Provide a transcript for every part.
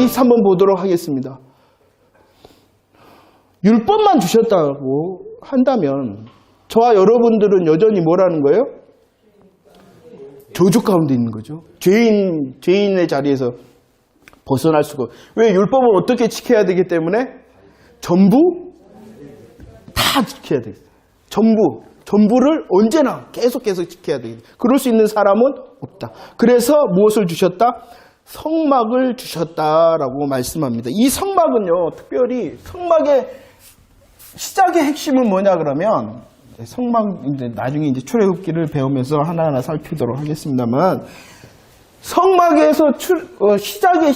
123번 보도록 하겠습니다. 율법만 주셨다고 한다면 저와 여러분들은 여전히 뭐라는 거예요? 저주 가운데 있는 거죠. 죄인의 자리에서 벗어날 수가 없어요. 왜? 율법은 어떻게 지켜야 되기 때문에 전부 다 지켜야 되겠어요. 전부를 언제나 계속 지켜야 되겠다. 그럴 수 있는 사람은 없다. 그래서 무엇을 주셨다? 성막을 주셨다라고 말씀합니다. 이 성막은요, 특별히 성막의 시작의 핵심은 뭐냐 그러면 성막 이제 나중에 이제 출애굽기를 배우면서 하나하나 살피도록 하겠습니다만 성막에서 시작의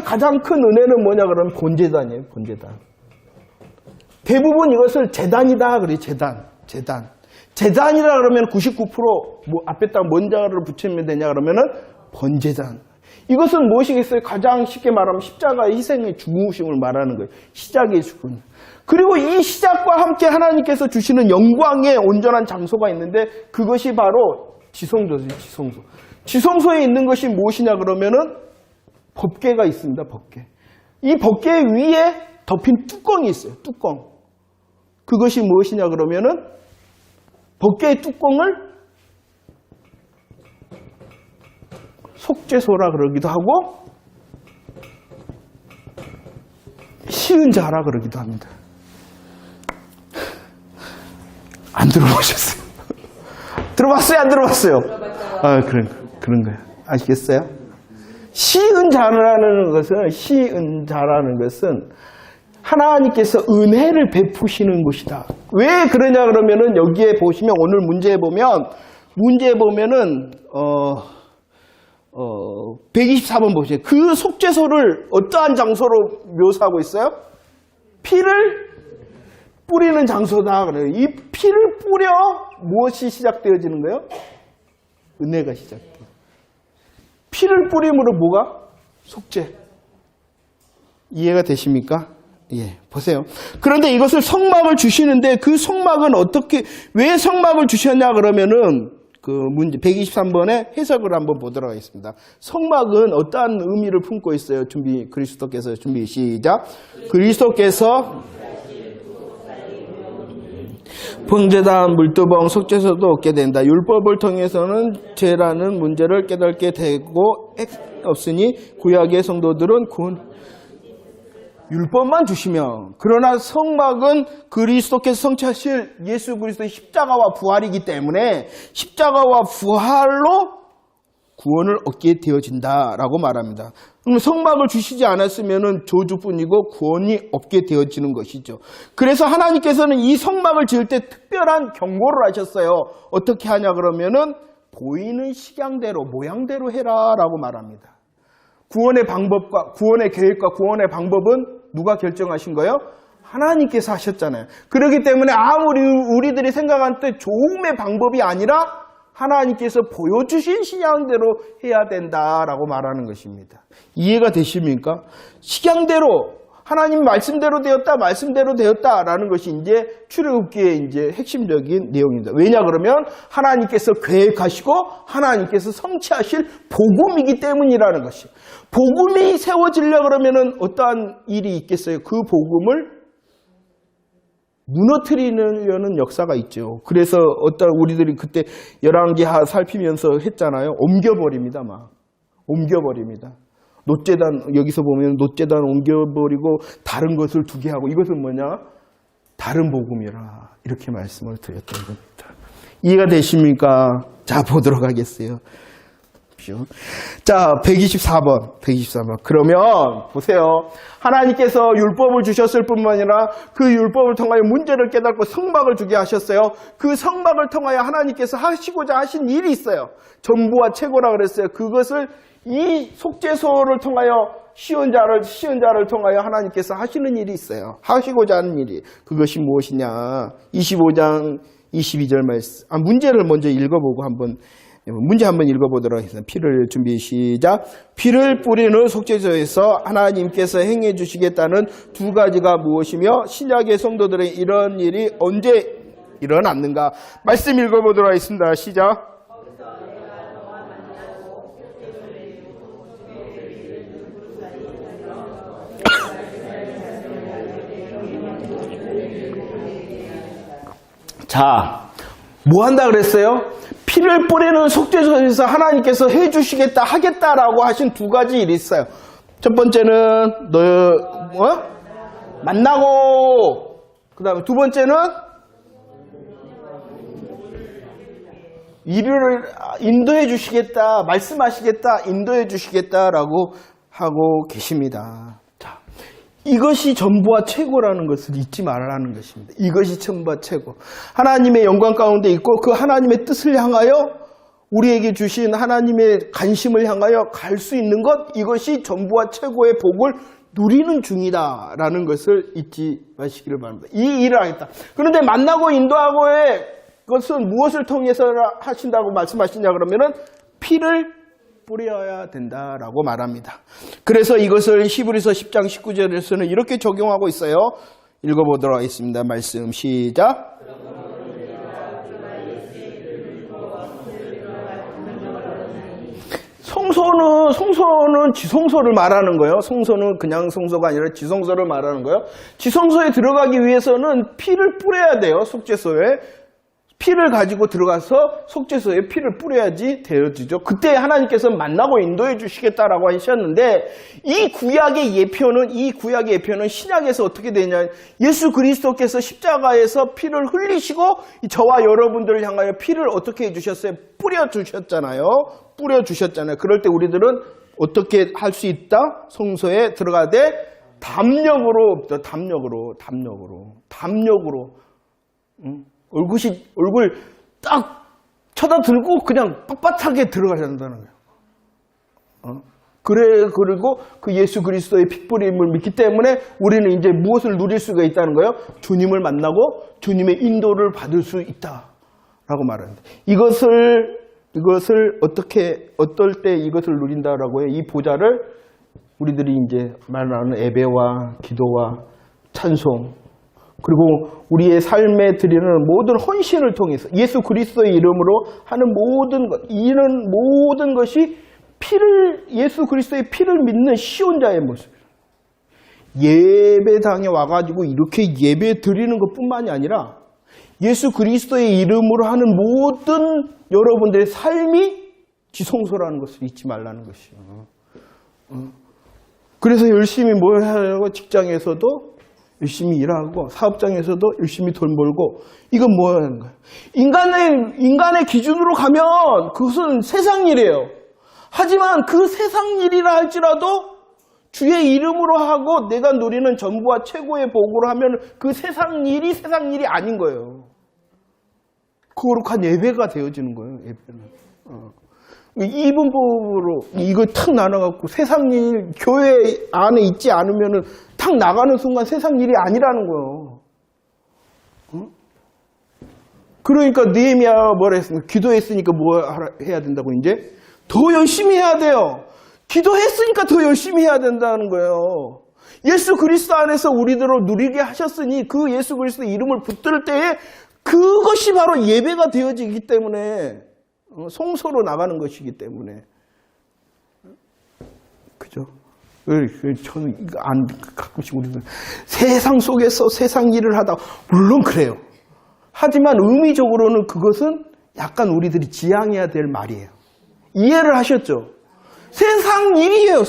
가장 큰 은혜는 뭐냐 그러면 본제단이에요. 본제단. 대부분 이것을 제단이다 그래요. 제단이라 그러면 99% 앞에다 뭔 자를 붙이면 되냐 그러면은 번제단. 이것은 무엇이겠어요? 가장 쉽게 말하면 십자가의 희생의 죽으심을 말하는 거예요. 시작의 죽음. 그리고 이 시작과 함께 하나님께서 주시는 영광의 온전한 장소가 있는데 그것이 바로 지성소죠. 지성소에 있는 것이 무엇이냐 그러면은 법궤가 있습니다. 법궤. 이 법궤 위에 덮인 뚜껑이 있어요. 뚜껑. 그것이 무엇이냐 그러면은 법궤의 뚜껑을 속죄소라 그러기도 하고 시은자라 그러기도 합니다. 안 들어보셨어요? 들어봤어요? 안 들어봤어요? 아, 그런 거예요. 아시겠어요? 시은자라는 것은 하나님께서 은혜를 베푸시는 것이다. 왜 그러냐 그러면은 여기에 보시면 오늘 문제에 보면은 124번 보세요. 그 속죄소를 어떠한 장소로 묘사하고 있어요? 피를 뿌리는 장소다 그래요. 이 피를 뿌려 무엇이 시작되어지는 거예요? 은혜가 시작돼요. 피를 뿌림으로 뭐가? 속죄. 이해가 되십니까? 예, 보세요. 그런데 이것을 성막을 주시는데 그 성막은 왜 성막을 주셨냐 그러면은 그 문제 123번의 해석을 한번 보도록 하겠습니다. 성막은 어떠한 의미를 품고 있어요? 그리스도께서 시작. 그리스도께서 번제단, 물두멍, 속죄소도 얻게 된다. 율법을 통해서는 죄라는 문제를 깨닫게 되고 없으니 구약의 성도들은 율법만 주시면, 그러나 성막은 그리스도께서 성취하실 예수 그리스도의 십자가와 부활이기 때문에 십자가와 부활로 구원을 얻게 되어진다라고 말합니다. 그럼 성막을 주시지 않았으면 저주뿐이고 구원이 없게 되어지는 것이죠. 그래서 하나님께서는 이 성막을 지을 때 특별한 경고를 하셨어요. 어떻게 하냐 그러면은 보이는 식양대로 모양대로 해라라고 말합니다. 구원의 방법과 구원의 계획과 구원의 방법은 누가 결정하신 거예요? 하나님께서 하셨잖아요. 그렇기 때문에 아무리 우리들이 생각할 때 좋음의 방법이 아니라 하나님께서 보여주신 식양대로 해야 된다라고 말하는 것입니다. 이해가 되십니까? 식양대로 하나님 말씀대로 되었다라는 것이 이제 출애굽기의 이제 핵심적인 내용입니다. 왜냐 그러면 하나님께서 계획하시고 하나님께서 성취하실 복음이기 때문이라는 것이. 복음이 세워지려 그러면은 어떠한 일이 있겠어요? 그 복음을 무너뜨리려는 역사가 있죠. 그래서 우리들이 그때 열왕기 살피면서 했잖아요. 옮겨버립니다. 놋제단, 여기서 보면 놋제단 옮겨버리고 다른 것을 두게 하고, 이것은 뭐냐? 다른 복음이라 이렇게 말씀을 드렸던 겁니다. 이해가 되십니까? 자, 보도록 하겠어요. 자, 124번. 그러면 보세요. 하나님께서 율법을 주셨을 뿐만 아니라 그 율법을 통하여 문제를 깨닫고 성막을 주게 하셨어요. 그 성막을 통하여 하나님께서 하시고자 하신 일이 있어요. 전부와 최고라 그랬어요. 그것을 이 속죄소를 통하여 시은자를 통하여 하나님께서 하시는 일이 있어요. 하시고자 하는 일이. 그것이 무엇이냐? 25장 22절 말씀. 문제를 먼저 읽어보고 문제 한번 읽어보도록 하겠습니다. 피를 준비 시작. 피를 뿌리는 속죄소에서 하나님께서 행해 주시겠다는 두 가지가 무엇이며 신약의 성도들의 이런 일이 언제 일어났는가? 말씀 읽어보도록 하겠습니다. 시작. 자, 뭐 한다 그랬어요? 피를 뿌리는 속죄소에서 하나님께서 해주시겠다, 하겠다라고 하신 두 가지 일이 있어요. 첫 번째는 만나고, 그 다음에 두 번째는 일을 인도해 주시겠다, 말씀하시겠다, 인도해 주시겠다라고 하고 계십니다. 자, 이것이 전부와 최고라는 것을 잊지 말라는 것입니다. 이것이 전부와 최고. 하나님의 영광 가운데 있고 그 하나님의 뜻을 향하여 우리에게 주신 하나님의 관심을 향하여 갈 수 있는 것, 이것이 전부와 최고의 복을 누리는 중이다라는 것을 잊지 마시기를 바랍니다. 이 일을 하겠다. 그런데 만나고 인도하고의 그것은 무엇을 통해서 하신다고 말씀하시냐 그러면은 피를 뿌려야 된다라고 말합니다. 그래서 이것을 히브리서 10장 19절에서는 이렇게 적용하고 있어요. 읽어보도록 하겠습니다. 말씀 시작. 성소는 지성소를 말하는 거예요. 성소는 그냥 성소가 아니라 지성소를 말하는 거예요. 지성소에 들어가기 위해서는 피를 뿌려야 돼요. 속죄소에. 피를 가지고 들어가서 속죄소에 피를 뿌려야지 되어지죠. 그때 하나님께서 만나고 인도해 주시겠다라고 하셨는데 이 구약의 예표는 신약에서 어떻게 되냐? 예수 그리스도께서 십자가에서 피를 흘리시고 저와 여러분들을 향하여 피를 어떻게 해주셨어요? 뿌려주셨잖아요. 그럴 때 우리들은 어떻게 할 수 있다? 성소에 들어가되 담력으로. 얼굴 딱 쳐다들고 그냥 빳빳하게 들어가야 한다는 거예요. 그리고 그 예수 그리스도의 핏뿌림을 믿기 때문에 우리는 이제 무엇을 누릴 수가 있다는 거예요? 주님을 만나고 주님의 인도를 받을 수 있다라고 말합니다. 이것을 어떨 때 이것을 누린다라고 해요? 이 보좌를 우리들이 이제 말하는 예배와 기도와 찬송, 그리고 우리의 삶에 드리는 모든 헌신을 통해서 예수 그리스도의 이름으로 하는 이런 모든 것이 예수 그리스도의 피를 믿는 시온자의 모습이에요. 예배당에 와가지고 이렇게 예배 드리는 것뿐만이 아니라 예수 그리스도의 이름으로 하는 모든 여러분들의 삶이 지성소라는 것을 잊지 말라는 것이에요. 그래서 열심히 뭘 하려고 직장에서도 열심히 일하고 사업장에서도 열심히 돈 벌고, 이건 뭐 하는 거예요? 인간의 기준으로 가면 그것은 세상 일이에요. 하지만 그 세상 일이라 할지라도 주의 이름으로 하고 내가 누리는 전부와 최고의 복으로 하면 그 세상 일이 아닌 거예요. 거룩한 예배가 되어지는 거예요. 예배는. 이분법으로 이거 탁 나눠갖고 세상 일 교회 안에 있지 않으면은 탁 나가는 순간 세상 일이 아니라는 거예요. 그러니까 느헤미야가 뭐라 했습니까? 기도했으니까 뭐 해야 된다고 이제? 더 열심히 해야 돼요. 기도했으니까 더 열심히 해야 된다는 거예요. 예수 그리스도 안에서 우리들을 누리게 하셨으니 그 예수 그리스도 이름을 붙들 때에 그것이 바로 예배가 되어지기 때문에, 성소로 나가는 것이기 때문에. 그죠? 저는 가끔씩 우리들 세상 속에서 세상 일을 하다, 물론 그래요. 하지만 의미적으로는 그것은 약간 우리들이 지향해야 될 말이에요. 이해를 하셨죠? 세상 일이에요.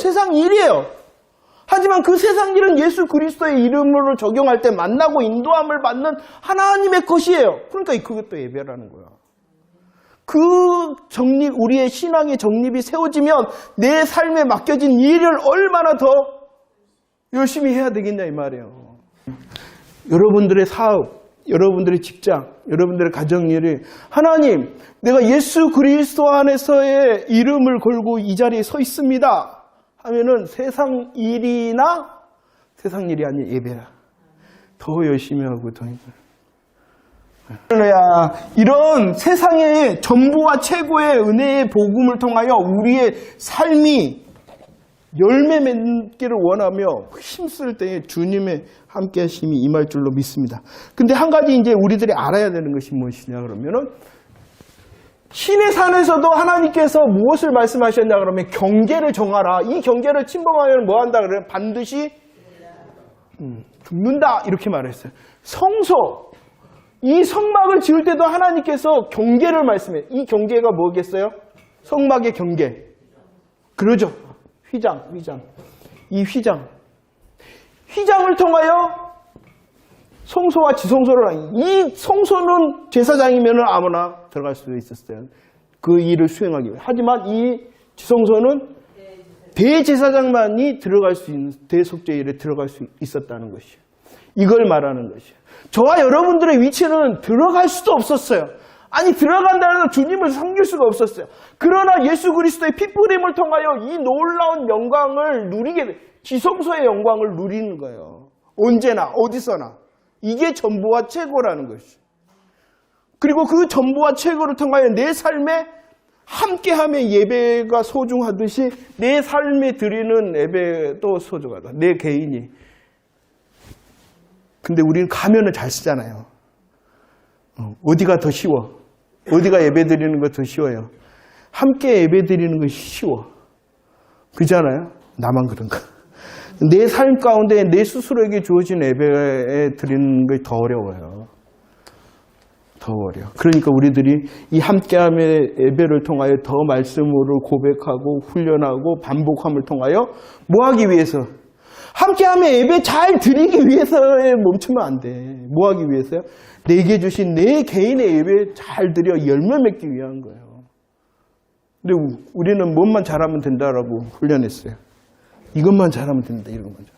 하지만 그 세상 일은 예수 그리스도의 이름으로 적용할 때 만나고 인도함을 받는 하나님의 것이에요. 그러니까 그것도 예배라는 거야. 우리의 신앙의 정립이 세워지면 내 삶에 맡겨진 일을 얼마나 더 열심히 해야 되겠냐 이 말이에요. 여러분들의 사업, 여러분들의 직장, 여러분들의 가정일이 하나님, 내가 예수 그리스도 안에서의 이름을 걸고 이 자리에 서 있습니다 하면은 세상 일이 아닌 예배라. 더 열심히 하고 더 이런 세상의 전부와 최고의 은혜의 복음을 통하여 우리의 삶이 열매 맺기를 원하며 힘쓸 때에 주님의 함께 하심이 임할 줄로 믿습니다. 근데 한 가지 이제 우리들이 알아야 되는 것이 무엇이냐 그러면은, 신의 산에서도 하나님께서 무엇을 말씀하셨냐 그러면 경계를 정하라. 이 경계를 침범하면 뭐 한다 그래요? 반드시 죽는다 이렇게 말했어요. 성소, 이 성막을 지을 때도 하나님께서 경계를 말씀해요. 이 경계가 뭐겠어요? 성막의 경계. 그러죠. 휘장. 이 휘장을 통하여 성소와 지성소를, 이 성소는 제사장이면 아무나 들어갈 수 있었어요. 그 일을 수행하기 위해. 하지만 이 지성소는 대제사장만이 들어갈 수 있는, 대속죄일에 들어갈 수 있었다는 것이에요. 이걸 말하는 것이에요. 저와 여러분들의 위치는 들어갈 수도 없었어요. 아니, 들어간다는 주님을 섬길 수가 없었어요. 그러나 예수 그리스도의 핏부림을 통하여 이 놀라운 영광을 누리게 돼. 지성소의 영광을 누리는 거예요. 언제나 어디서나. 이게 전부와 최고라는 것이죠. 그리고 그 전부와 최고를 통하여 내 삶에 함께하며 예배가 소중하듯이 내 삶에 드리는 예배도 소중하다. 내 개인이. 근데 우리는 가면을 잘 쓰잖아요. 어디가 더 쉬워? 어디가 예배 드리는 거 더 쉬워요? 함께 예배 드리는 것이 쉬워. 그렇잖아요? 나만 그런가? 내 삶 가운데 내 스스로에게 주어진 예배 드리는 것이 더 어려워요. 더 어려워. 그러니까 우리들이 이 함께함의 예배를 통하여 더 말씀으로 고백하고 훈련하고 반복함을 통하여 뭐 하기 위해서? 함께함의 예배 잘 드리기 위해서에 멈추면 안 돼. 뭐 하기 위해서요? 내게 주신 내 개인의 예배 잘 드려 열매 맺기 위한 거예요. 근데 우리는 뭐만 잘하면 된다라고 훈련했어요. 이것만 잘하면 된다 이런 거죠.